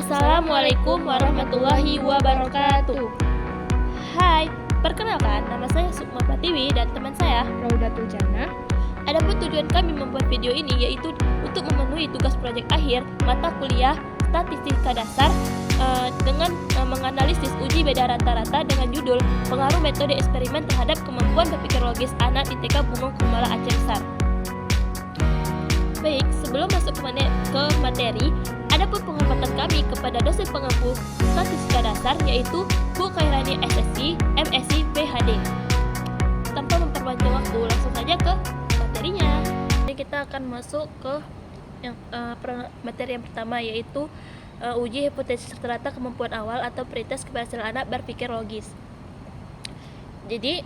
Assalamualaikum warahmatullahi wabarakatuh. Hai, perkenalkan nama saya Sukma Pratiwi dan teman saya Raudatul Jannah. Adapun tujuan kami membuat video ini yaitu untuk memenuhi tugas proyek akhir mata kuliah Statistika Dasar dengan menganalisis uji beda rata-rata dengan judul Pengaruh Metode Eksperimen Terhadap Kemampuan Berpikir Logis Anak di TK Bungong Kumala Aceh Besar. Baik, sebelum masuk ke materi, adapun penghormatan kami kepada dosen pengampu Statistika Dasar yaitu Bu Khairani SSC, MSc, PhD. Tanpa memperpanjang waktu, langsung saja ke materinya. Jadi kita akan masuk ke materi yang pertama yaitu uji hipotesis rata-rata kemampuan awal atau pretest keberhasilan anak berpikir logis. Jadi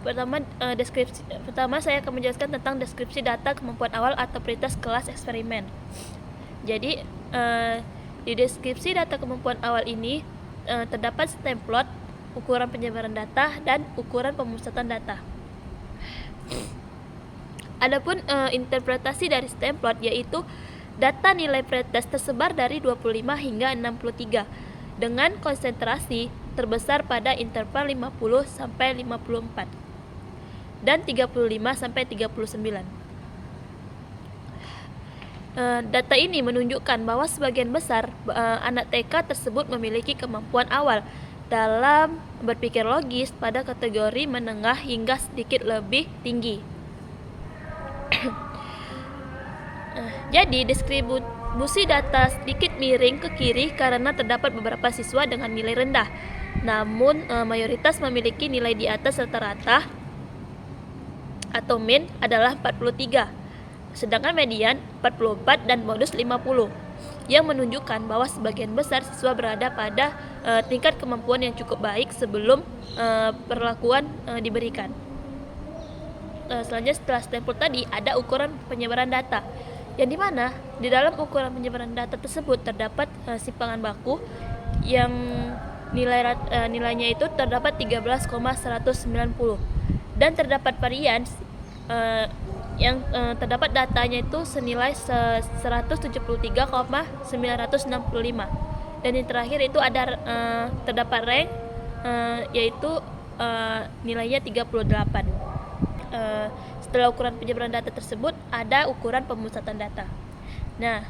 pertama saya akan menjelaskan tentang deskripsi data kemampuan awal atau pretest kelas eksperimen. Jadi di deskripsi data kemampuan awal ini terdapat stem plot, ukuran penyebaran data, dan ukuran pemusatan data. Adapun interpretasi dari stem plot yaitu data nilai pretest tersebar dari 25 hingga 63 dengan konsentrasi terbesar pada interval 50 sampai 54 dan 35 sampai 39. Data ini menunjukkan bahwa sebagian besar anak TK tersebut memiliki kemampuan awal dalam berpikir logis pada kategori menengah hingga sedikit lebih tinggi. Jadi distribusi data sedikit miring ke kiri karena terdapat beberapa siswa dengan nilai rendah, namun mayoritas memiliki nilai di atas rata-rata atau mean adalah 43, sedangkan median 44 dan modus 50, yang menunjukkan bahwa sebagian besar siswa berada pada tingkat kemampuan yang cukup baik sebelum perlakuan diberikan. Selanjutnya setelah stempel tadi ada ukuran penyebaran data, yang dimana di dalam ukuran penyebaran data tersebut terdapat simpangan baku yang nilainya itu terdapat 13,190 dan terdapat varian yang terdapat datanya itu senilai 173,965 dan yang terakhir itu ada terdapat rank yaitu nilainya 38. Setelah ukuran penyebaran data tersebut ada ukuran pemusatan data. Nah,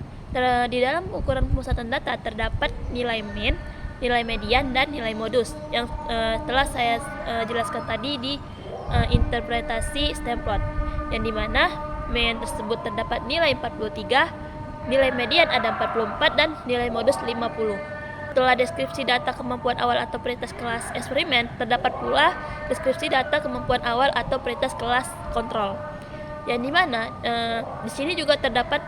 di dalam ukuran pemusatan data terdapat nilai mean, nilai median, dan nilai modus yang telah saya jelaskan tadi di interpretasi stem plot, yang dimana mean tersebut terdapat nilai 43, nilai median ada 44, dan nilai modus 50. Setelah deskripsi data kemampuan awal atau pretest kelas eksperimen, terdapat pula deskripsi data kemampuan awal atau pretest kelas kontrol, yang dimana di sini juga terdapat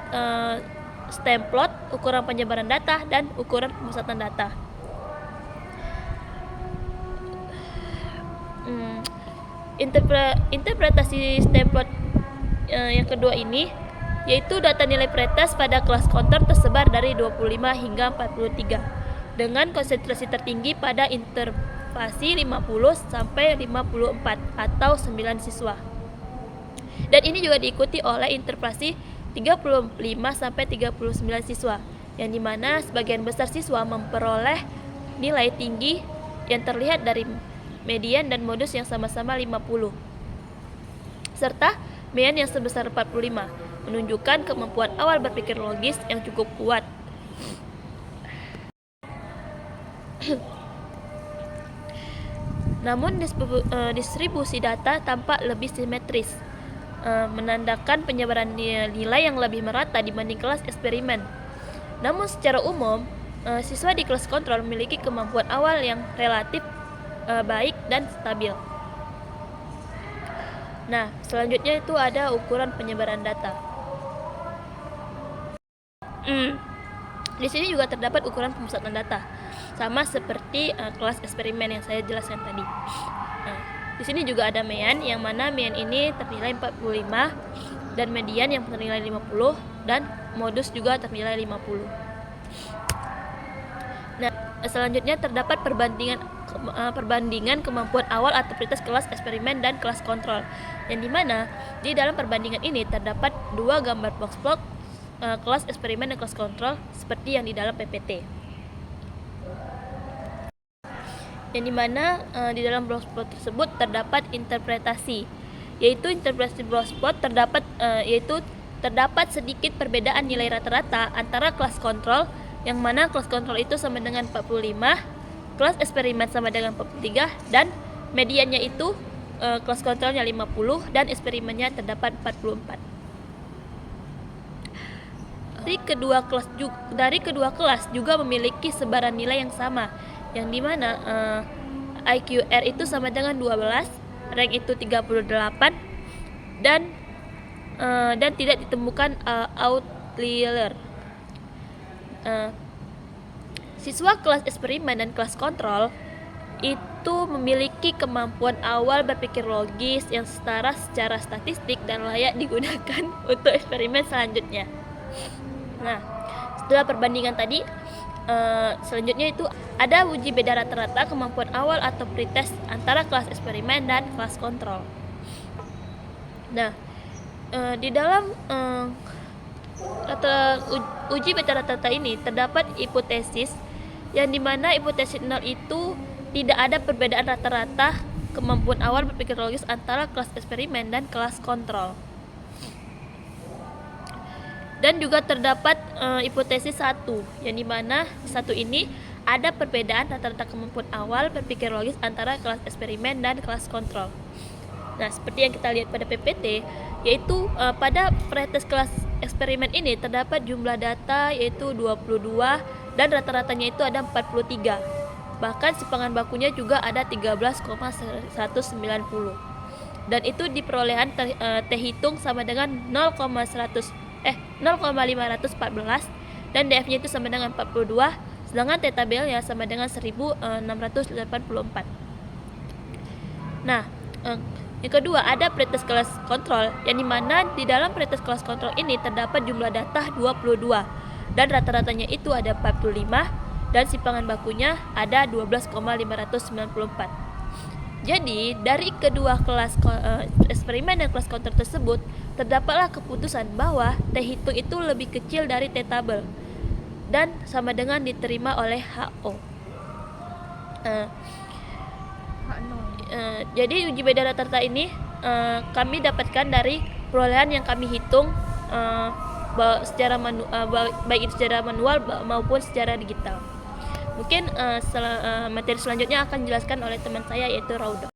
stem plot, ukuran penyebaran data, dan ukuran pemusatan data. Interpretasi stem plot yang kedua ini yaitu data nilai pretest pada kelas kontrol tersebar dari 25 hingga 43 dengan konsentrasi tertinggi pada intervasi 50 sampai 54 atau 9 siswa. Dan ini juga diikuti oleh intervasi 35 sampai 39 siswa, yang dimana sebagian besar siswa memperoleh nilai tinggi yang terlihat dari median dan modus yang sama-sama 50 serta mean yang sebesar 45, menunjukkan kemampuan awal berpikir logis yang cukup kuat. Namun distribusi data tampak lebih simetris, menandakan penyebaran nilai yang lebih merata dibanding kelas eksperimen. Namun secara umum, siswa di kelas kontrol memiliki kemampuan awal yang relatif baik dan stabil. Nah, selanjutnya itu ada ukuran penyebaran data. Di sini juga terdapat ukuran pemusatan data, sama seperti kelas eksperimen yang saya jelaskan tadi. Nah, di sini juga ada mean, yang mana mean ini ternilai 45 dan median yang ternilai 50 dan modus juga ternilai 50. Nah, selanjutnya terdapat perbandingan kemampuan awal atau pretest kelas eksperimen dan kelas kontrol, yang dimana di dalam perbandingan ini terdapat dua gambar box plot kelas eksperimen dan kelas kontrol seperti yang di dalam PPT. Yang dimana di dalam blogspot tersebut terdapat interpretasi, yaitu interpretasi blogspot terdapat sedikit perbedaan nilai rata-rata antara kelas kontrol, yang mana kelas kontrol itu sama dengan 45, kelas eksperimen sama dengan 43, dan mediannya itu kelas kontrolnya 50 dan eksperimennya terdapat 44. Dari kedua kelas juga memiliki sebaran nilai yang sama, yang dimana IQR itu sama dengan 12, rank itu 38, dan tidak ditemukan outlier. Siswa kelas eksperimen dan kelas kontrol itu memiliki kemampuan awal berpikir logis yang setara secara statistik dan layak digunakan untuk eksperimen selanjutnya. Nah, setelah perbandingan tadi, selanjutnya itu ada uji beda rata-rata kemampuan awal atau pretest antara kelas eksperimen dan kelas kontrol. Nah, di dalam uji beda rata-rata ini terdapat hipotesis, yang dimana hipotesis 0 itu tidak ada perbedaan rata-rata kemampuan awal berpikir logis antara kelas eksperimen dan kelas kontrol. Dan juga terdapat hipotesis 1, yang dimana satu ini ada perbedaan rata-rata kemampuan awal berpikir logis antara kelas eksperimen dan kelas kontrol. Nah, seperti yang kita lihat pada PPT, yaitu pada pretest kelas eksperimen ini terdapat jumlah data yaitu 22 dan rata-ratanya itu ada 43. Bahkan simpangan bakunya juga ada 13,190. Dan itu diperolehan terhitung sama dengan 0,514 dan DF-nya itu sama dengan 42, sedangkan T-tabelnya sama dengan 1684. Nah, yang kedua ada pretest kelas kontrol, yang dimana di dalam pretest kelas kontrol ini terdapat jumlah data 22 dan rata-ratanya itu ada 45 dan simpangan bakunya ada 12,594. Jadi dari kedua kelas eksperimen dan kelas kontrol tersebut terdapatlah keputusan bahwa T-hitung itu lebih kecil dari T-tabel dan sama dengan diterima oleh HO. Jadi uji beda rata-rata ini kami dapatkan dari perolehan yang kami hitung baik itu secara manual maupun secara digital. Mungkin materi selanjutnya akan dijelaskan oleh teman saya yaitu Rauda.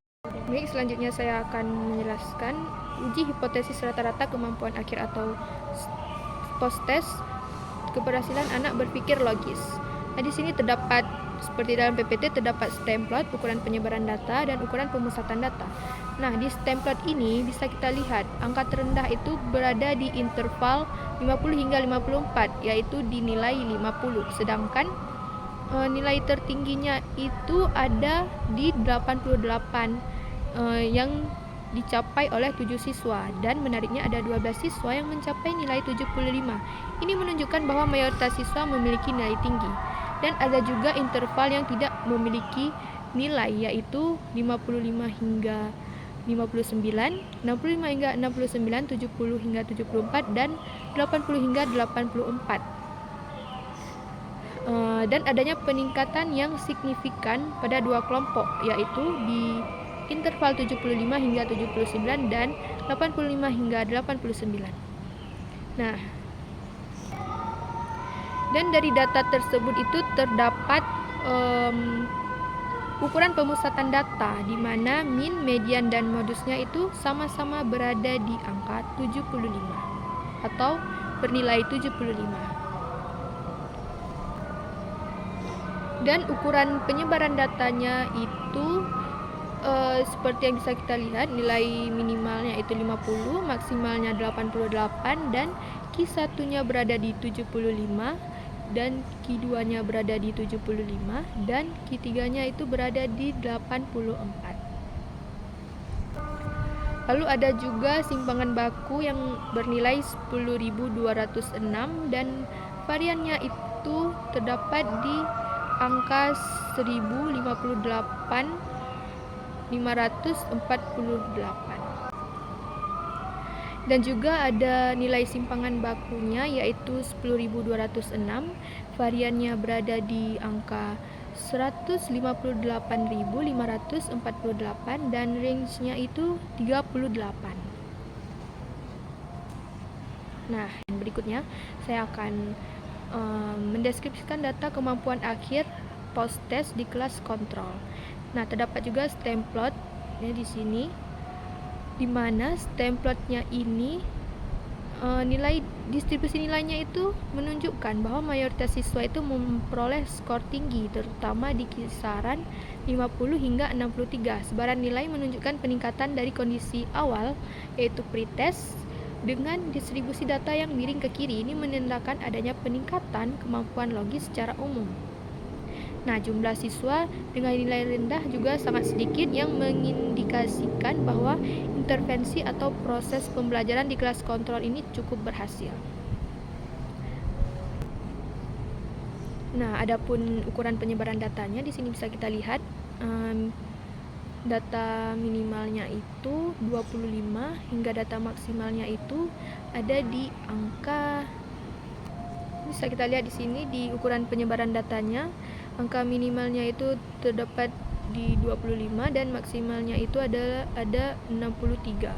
Baik, selanjutnya saya akan menjelaskan uji hipotesis rata-rata kemampuan akhir atau post-test keberhasilan anak berpikir logis. Nah, di sini terdapat seperti dalam PPT terdapat stem plot, ukuran penyebaran data dan ukuran pemusatan data. Nah, di stem plot ini bisa kita lihat angka terendah itu berada di interval 50 hingga 54, yaitu di nilai 50. Sedangkan nilai tertingginya itu ada di 88 yang dicapai oleh 7 siswa, dan menariknya ada 12 siswa yang mencapai nilai 75. Ini menunjukkan bahwa mayoritas siswa memiliki nilai tinggi. Dan ada juga interval yang tidak memiliki nilai, yaitu 55 hingga 59, 65 hingga 69, 70 hingga 74, dan 80 hingga 84. Dan adanya peningkatan yang signifikan pada dua kelompok, yaitu di interval 75 hingga 79 dan 85 hingga 89. Nah, dan dari data tersebut itu terdapat ukuran pemusatan data di mana min, median, dan modusnya itu sama-sama berada di angka 75 atau bernilai 75. Dan ukuran penyebaran datanya itu seperti yang bisa kita lihat, nilai minimalnya itu 50, maksimalnya 88, dan Q1-nya berada di 75, dan Q2-nya berada di 75, dan Q3-nya itu berada di 84. Lalu ada juga simpangan baku yang bernilai 10.206 dan variannya itu terdapat di angka 1058.548. Dan juga ada nilai simpangan bakunya yaitu 10.206, variannya berada di angka 158.548 dan range-nya itu 38. Nah, berikutnya saya akan mendeskripsikan data kemampuan akhir post test di kelas kontrol. Nah, terdapat juga stem plot di sini, di mana stem plotnya ini nilai distribusi nilainya itu menunjukkan bahwa mayoritas siswa itu memperoleh skor tinggi, terutama di kisaran 50 hingga 63. Sebaran nilai menunjukkan peningkatan dari kondisi awal, yaitu pretest, dengan distribusi data yang miring ke kiri. Ini menandakan adanya peningkatan kemampuan logis secara umum. Nah, jumlah siswa dengan nilai rendah juga sangat sedikit, yang mengindikasikan bahwa intervensi atau proses pembelajaran di kelas kontrol ini cukup berhasil. Nah, adapun ukuran penyebaran datanya di sini bisa kita lihat data minimalnya itu 25 hingga data maksimalnya itu ada di angka, bisa kita lihat di sini di ukuran penyebaran datanya, angka minimalnya itu terdapat di 25 dan maksimalnya itu ada 63.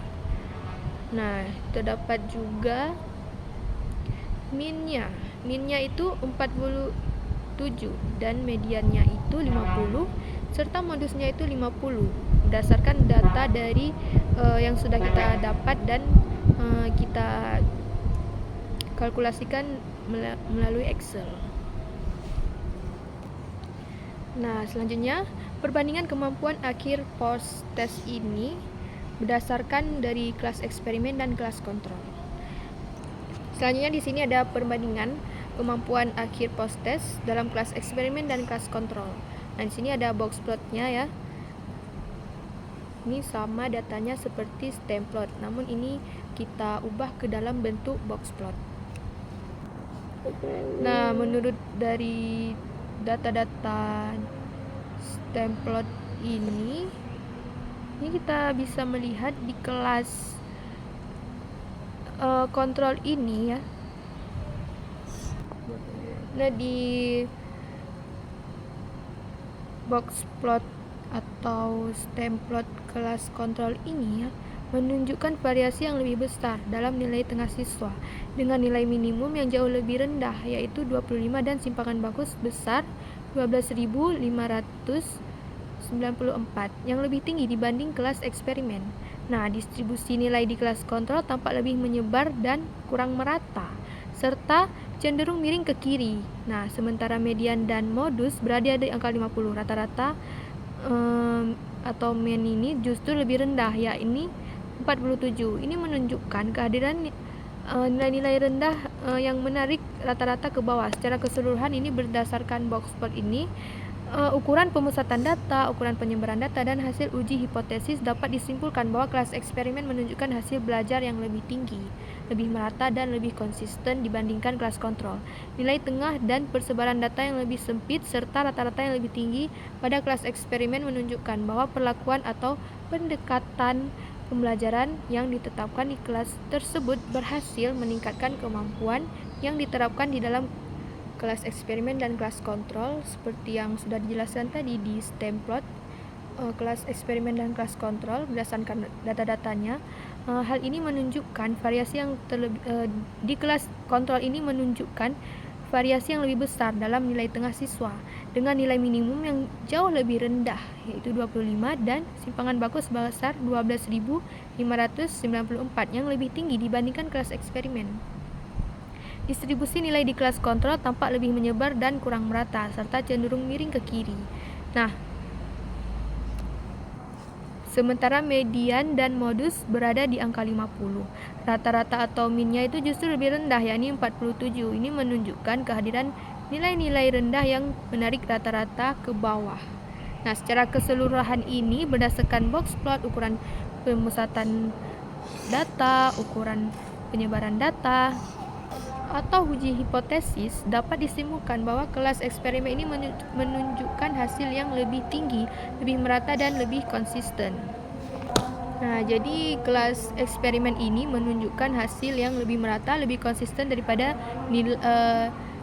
Nah, terdapat juga minnya itu 47 dan mediannya itu 50 serta modusnya itu 50 berdasarkan data dari yang sudah kita dapat dan kita kalkulasikan melalui Excel. Nah, selanjutnya perbandingan kemampuan akhir post test ini berdasarkan dari kelas eksperimen dan kelas kontrol. Selanjutnya di sini ada perbandingan kemampuan akhir post test dalam kelas eksperimen dan kelas kontrol. Nah, di sini ada box plotnya ya. Ini sama datanya seperti stem plot, namun ini kita ubah ke dalam bentuk box plot. Nah, menurut dari data-data stem plot ini kita bisa melihat di kelas kontrol ini ya. Nah, di box plot atau stem plot kelas kontrol ini ya, menunjukkan variasi yang lebih besar dalam nilai tengah siswa dengan nilai minimum yang jauh lebih rendah yaitu 25 dan simpangan baku sebesar 12.594 yang lebih tinggi dibanding kelas eksperimen. Nah, distribusi nilai di kelas kontrol tampak lebih menyebar dan kurang merata serta cenderung miring ke kiri. Nah, sementara median dan modus berada di angka 50. Rata-rata atau mean ini justru lebih rendah, yakni 47. Ini menunjukkan kehadiran nilai-nilai rendah yang menarik rata-rata ke bawah. Secara keseluruhan ini berdasarkan box plot ini, ukuran pemusatan data, ukuran penyebaran data, dan hasil uji hipotesis dapat disimpulkan bahwa kelas eksperimen menunjukkan hasil belajar yang lebih tinggi, lebih merata, dan lebih konsisten dibandingkan kelas kontrol. Nilai tengah dan persebaran data yang lebih sempit serta rata-rata yang lebih tinggi pada kelas eksperimen menunjukkan bahwa perlakuan atau pendekatan pembelajaran yang ditetapkan di kelas tersebut berhasil meningkatkan kemampuan yang diterapkan di dalam kelas eksperimen dan kelas kontrol seperti yang sudah dijelaskan tadi di stem plot. Kelas eksperimen dan kelas kontrol berdasarkan data-datanya, hal ini menunjukkan variasi yang di kelas kontrol ini menunjukkan variasi yang lebih besar dalam nilai tengah siswa dengan nilai minimum yang jauh lebih rendah yaitu 25 dan simpangan baku sebesar 12.594 yang lebih tinggi dibandingkan kelas eksperimen. Distribusi nilai di kelas kontrol tampak lebih menyebar dan kurang merata serta cenderung miring ke kiri. Nah, sementara median dan modus berada di angka 50. Rata-rata atau minnya itu justru lebih rendah, yakni 47. Ini menunjukkan kehadiran nilai-nilai rendah yang menarik rata-rata ke bawah. Nah, secara keseluruhan ini berdasarkan box plot, ukuran pemusatan data, ukuran penyebaran data, atau uji hipotesis dapat disimpulkan bahwa kelas eksperimen ini menunjukkan hasil yang lebih tinggi, lebih merata, dan lebih konsisten. Nah, jadi kelas eksperimen ini menunjukkan hasil yang lebih merata, lebih konsisten daripada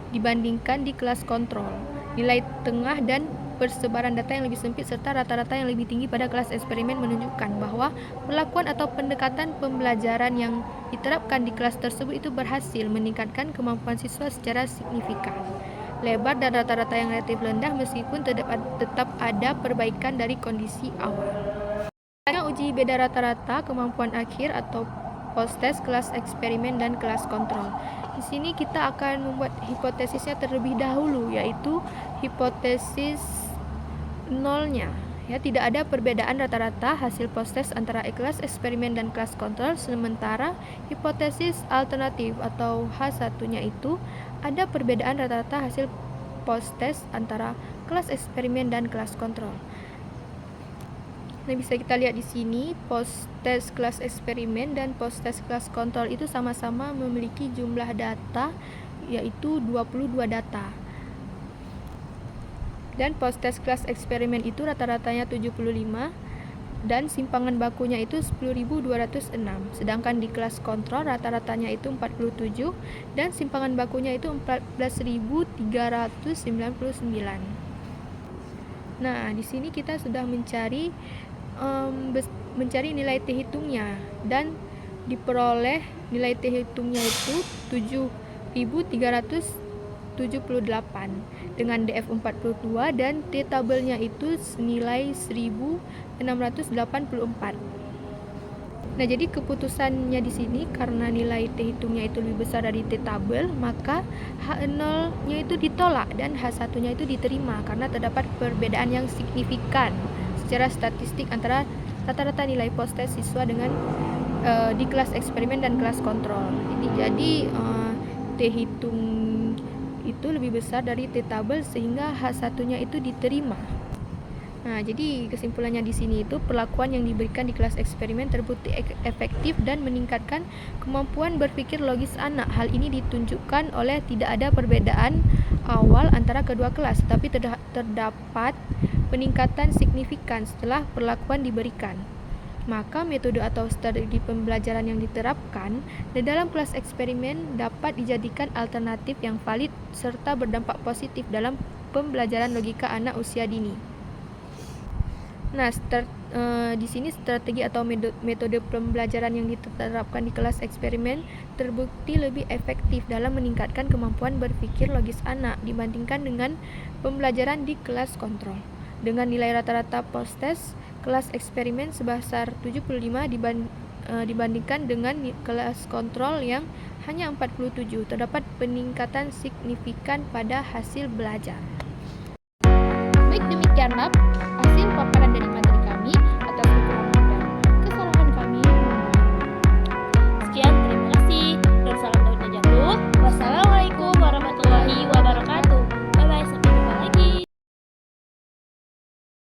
dibandingkan di kelas kontrol. Nilai tengah dan persebaran data yang lebih sempit serta rata-rata yang lebih tinggi pada kelas eksperimen menunjukkan bahwa perlakuan atau pendekatan pembelajaran yang diterapkan di kelas tersebut itu berhasil meningkatkan kemampuan siswa secara signifikan. Lebar dan rata-rata yang relatif rendah meskipun tetap ada perbaikan dari kondisi awal. Uji beda rata-rata kemampuan akhir atau post-test kelas eksperimen dan kelas kontrol. Di sini kita akan membuat hipotesisnya terlebih dahulu, yaitu hipotesis nolnya. Ya, tidak ada perbedaan rata-rata hasil post-test antara kelas eksperimen dan kelas kontrol, sementara hipotesis alternatif atau H1-nya itu ada perbedaan rata-rata hasil post-test antara kelas eksperimen dan kelas kontrol. Nah, bisa kita lihat di sini post-test kelas eksperimen dan post-test kelas kontrol itu sama-sama memiliki jumlah data, yaitu 22 data. Dan post-test kelas eksperimen itu rata-ratanya 75 dan simpangan bakunya itu 10.206. Sedangkan di kelas kontrol rata-ratanya itu 47 dan simpangan bakunya itu 14.399. Nah, di sini kita sudah mencari nilai T hitungnya dan diperoleh nilai T hitungnya itu 7.378 dengan DF 42 dan T tabelnya itu nilai 1.684. Nah, jadi keputusannya di sini karena nilai T hitungnya itu lebih besar dari T tabel, maka H0-nya itu ditolak dan H1-nya itu diterima karena terdapat perbedaan yang signifikan secara statistik antara rata-rata nilai post-test siswa dengan di kelas eksperimen dan kelas kontrol. Jadi T hitung itu lebih besar dari T tabel sehingga H1-nya itu diterima. Nah, jadi kesimpulannya di sini itu perlakuan yang diberikan di kelas eksperimen terbukti efektif dan meningkatkan kemampuan berpikir logis anak. Hal ini ditunjukkan oleh tidak ada perbedaan awal antara kedua kelas, tetapi terdapat peningkatan signifikan setelah perlakuan diberikan. Maka metode atau strategi pembelajaran yang diterapkan di dalam kelas eksperimen dapat dijadikan alternatif yang valid serta berdampak positif dalam pembelajaran logika anak usia dini. Nah, di sini strategi atau metode pembelajaran yang diterapkan di kelas eksperimen terbukti lebih efektif dalam meningkatkan kemampuan berpikir logis anak dibandingkan dengan pembelajaran di kelas kontrol. Dengan nilai rata-rata post-test kelas eksperimen sebesar 75 dibandingkan dengan kelas kontrol yang hanya 47, terdapat peningkatan signifikan pada hasil belajar. Baik, demikianlah